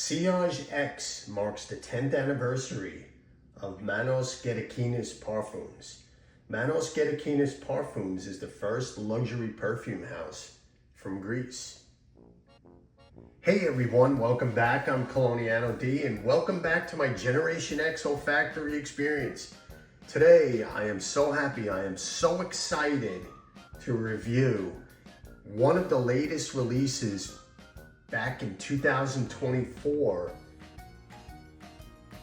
SILLAGE X marks the 10th anniversary of Manos Gerakinis Parfums. Manos Gerakinis Parfums is the first luxury perfume house from Greece. Hey everyone, welcome back. I'm Coloniano D and welcome back to my Generation X olfactory experience. Today I am so happy, I am so excited to review one of the latest releases back in 2024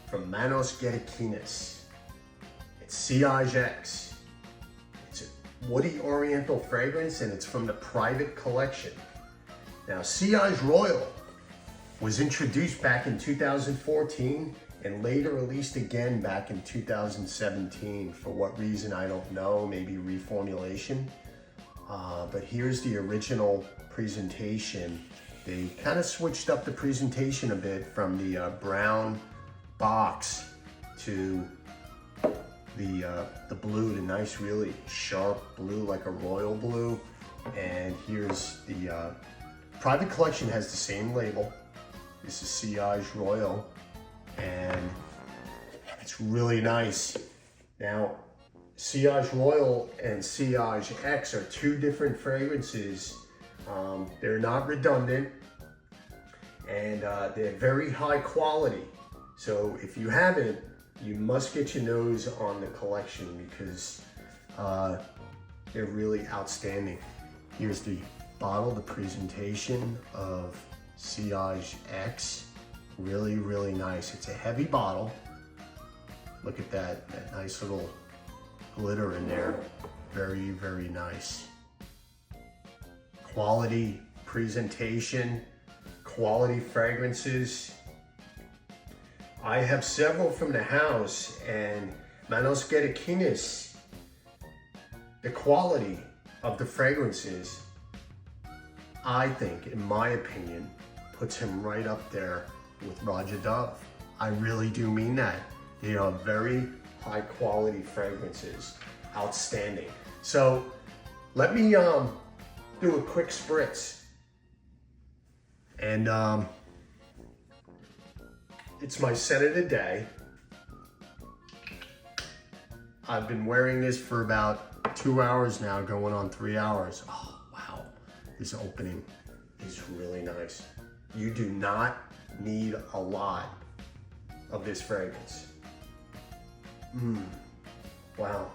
from Manos Gerakinis. It's SILLAGE X. It's a woody oriental fragrance and it's from the private collection. Now, SILLAGE Royal was introduced back in 2014 and later released again back in 2017. For what reason, I don't know, maybe reformulation. But here's the original presentation. They kind of switched up the presentation a bit from the brown box to the blue, the nice, really sharp blue, like a royal blue. And here's the private collection has the same label. This is SILLAGE Royal, and it's really nice. Now, SILLAGE Royal and SILLAGE X are two different fragrances. They're not redundant, and they're very high quality. So if you haven't, you must get your nose on the collection because they're really outstanding. Here's the bottle, the presentation of SILLAGE X. Really, really nice. It's a heavy bottle. Look at that nice little glitter in there. Very, very nice. Quality presentation, quality fragrances. I have several from the house, and Manos Gerakinis, the quality of the fragrances, I think, in my opinion, puts him right up there with Roger Dove. I really do mean that. They are very high quality fragrances, outstanding. So let me do a quick spritz. And it's my scent of the day. I've been wearing this for about 2 hours now, going on 3 hours. Oh, wow. This opening is really nice. You do not need a lot of this fragrance. Wow.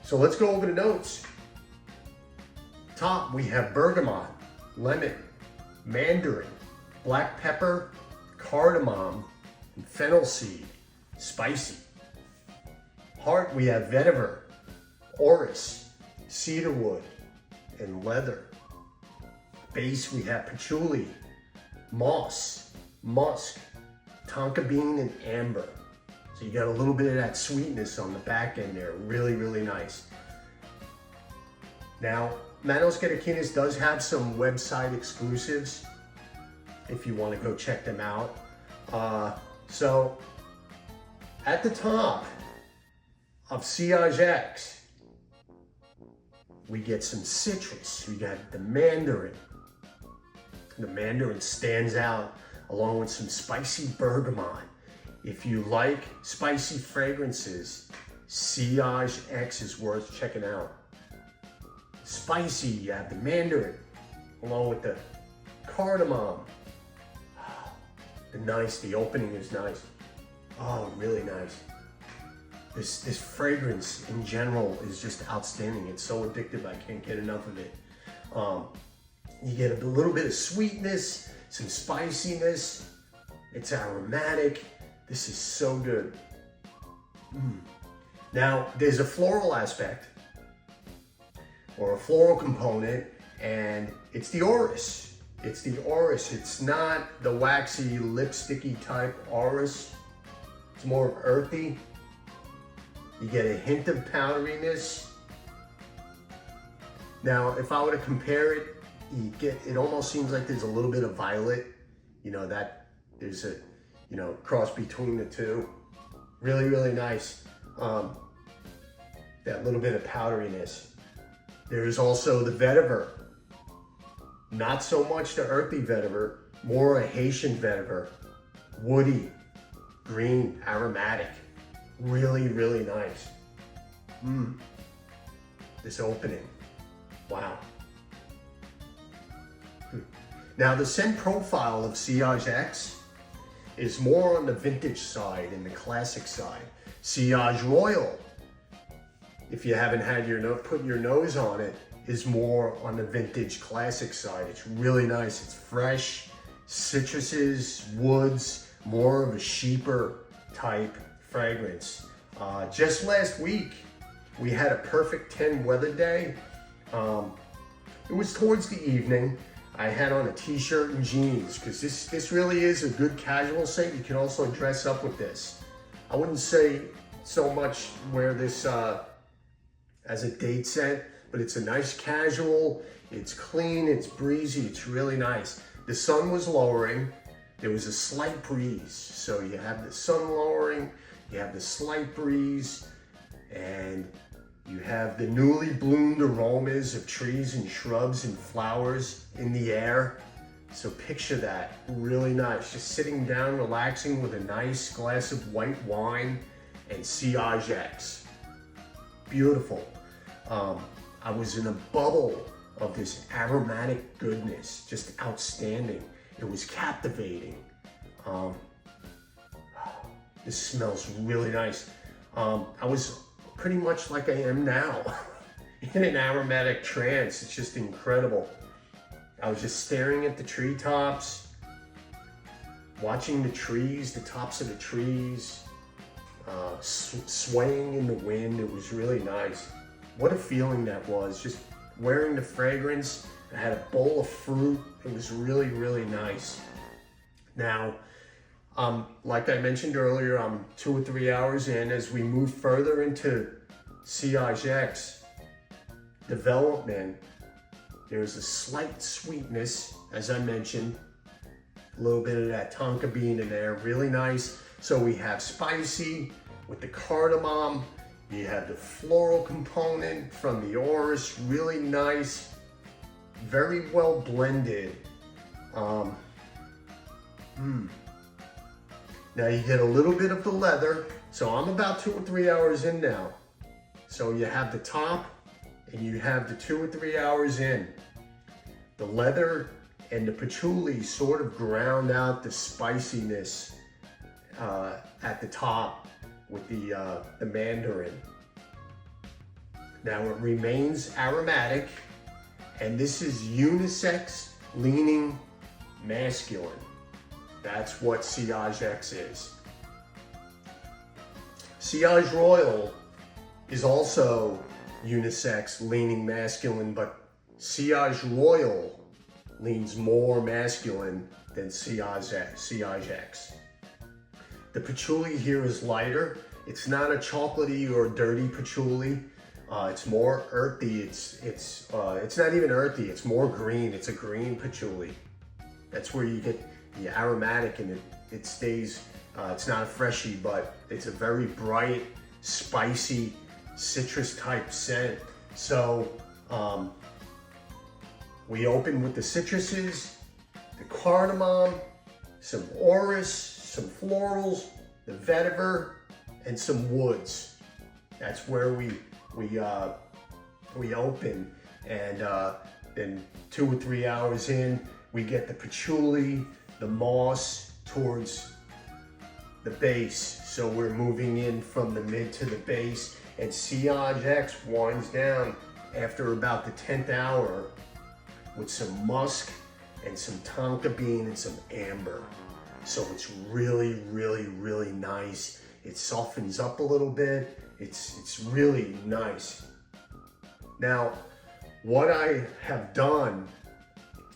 So let's go over the notes. Top, we have bergamot, lemon, mandarin, black pepper, cardamom, and fennel seed, spicy. Heart, we have vetiver, orris, cedarwood, and leather. Base, we have patchouli, moss, musk, tonka bean, and amber. So you got a little bit of that sweetness on the back end there. Really, really nice. Now, Manos Gerakinis does have some website exclusives if you want to go check them out. So at the top of SILLAGE X, we get some citrus. We got the mandarin. The mandarin stands out along with some spicy bergamot. If you like spicy fragrances, SILLAGE X is worth checking out. Spicy, you have the mandarin along with the cardamom. The opening is nice. Oh, really nice. This fragrance in general is just outstanding. It's so addictive, I can't get enough of it. You get a little bit of sweetness, some spiciness. It's aromatic. This is so good. Now, there's a floral aspect or a floral component, and it's the orris. It's the orris. It's not the waxy, lipsticky type orris. It's more of earthy. You get a hint of powderiness. Now, if I were to compare it, it almost seems like there's a little bit of violet. You know, that there's a, cross between the two. Really, really nice. That little bit of powderiness. There's also the vetiver. Not so much the earthy vetiver, more a Haitian vetiver. woody, green, aromatic. Really, really nice. This opening, wow. Now the scent profile of Sillage X is more on the vintage side and the classic side. Sillage Royal, if you haven't had put your nose on it, is more on the vintage classic side. It's really nice. It's fresh, citruses, woods, more of a sheeper type fragrance. Just last week, we had a perfect 10 weather day. It was towards the evening. I had on a t-shirt and jeans because this really is a good casual scent. You can also dress up with this. I wouldn't say so much wear this as a date scent, but it's a nice casual, it's clean, it's breezy, it's really nice. The sun was lowering, there was a slight breeze. So you have the sun lowering, you have the slight breeze, and you have the newly bloomed aromas of trees and shrubs and flowers in the air. So picture that, really nice. Just sitting down, relaxing with a nice glass of white wine and Sillage X. Beautiful. I was in a bubble of this aromatic goodness, just outstanding. It was captivating. This smells really nice. I was pretty much like I am now, in an aromatic trance. It's just incredible. I was just staring at the treetops, watching the trees, the tops of the trees, swaying in the wind. It was really nice. What a feeling that was, just wearing the fragrance. I had a bowl of fruit. It was really, really nice. Now, like I mentioned earlier, I'm 2 or 3 hours in. As we move further into Sillage X development, there's a slight sweetness, as I mentioned, a little bit of that tonka bean in there, really nice. So we have spicy with the cardamom, you have the floral component from the orris, really nice, very well blended. Now you get a little bit of the leather. So I'm about 2 or 3 hours in now. So you have the top and you have the 2 or 3 hours in. The leather and the patchouli sort of ground out the spiciness at the top with the mandarin. Now it remains aromatic, and this is unisex, leaning masculine. That's what Sillage X is. Sillage Royal is also unisex, leaning masculine, but Sillage Royal leans more masculine than Sillage X. The patchouli here is lighter. It's not a chocolatey or dirty patchouli. It's more earthy. It's not even earthy. It's more green. It's a green patchouli. That's where you get the aromatic, and it stays. It's not a freshie, but it's a very bright, spicy, citrus type scent. So we open with the citruses, the cardamom, some orris, some florals, the vetiver, and some woods. That's where we open, and then 2 or 3 hours in, we get the patchouli, the moss towards the base. So we're moving in from the mid to the base, and Sillage X winds down after about the 10th hour with some musk and some tonka bean and some amber. So it's really, really, really nice. It softens up a little bit. It's really nice. Now, what I have done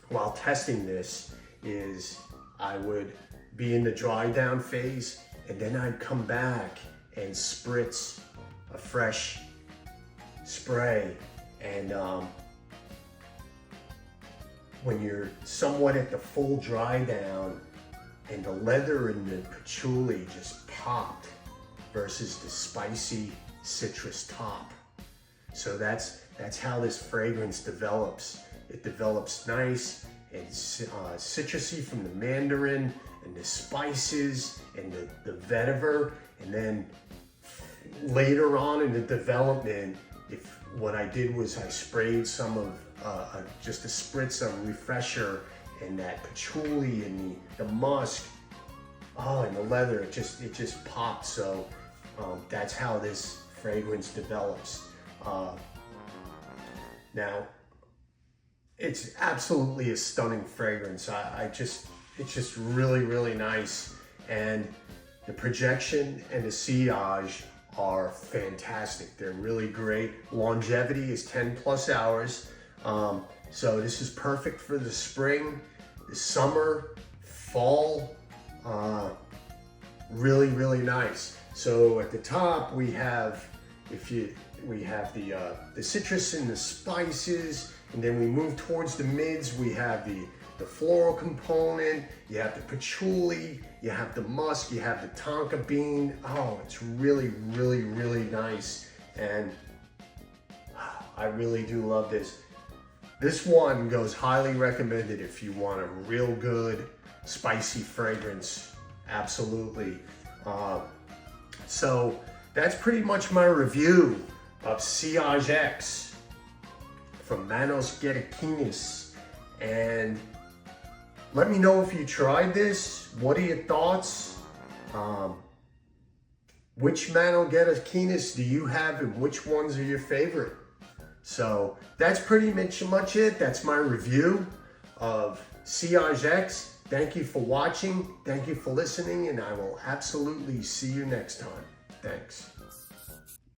while testing this is I would be in the dry down phase, and then I'd come back and spritz a fresh spray. And when you're somewhat at the full dry down, and the leather and the patchouli just popped versus the spicy citrus top. So that's how this fragrance develops. It develops nice and citrusy from the mandarin, and the spices and the vetiver. And then later on in the development, what I did was I sprayed some of just a spritz of refresher and that patchouli and the musk. Oh, and the leather, it just popped. So that's how this fragrance develops. Now, it's absolutely a stunning fragrance. It's just really, really nice. And the projection and the sillage are fantastic. They're really great. Longevity is 10 plus hours. So this is perfect for the spring, the summer, fall. Really, really nice. So at the top we have, we have the citrus and the spices, and then we move towards the mids. We have the floral component, you have the patchouli, you have the musk, you have the tonka bean. Oh, it's really, really, really nice. And I really do love this. This one goes highly recommended if you want a real good spicy fragrance. Absolutely. So that's pretty much my review of Sillage X from Manos Gerakinis. And let me know if you tried this. What are your thoughts? Which Manos Gerakinis do you have, and which ones are your favorite? So that's pretty much it. That's my review of Sillage X. Thank you for watching. Thank you for listening, and I will absolutely see you next time. Thanks.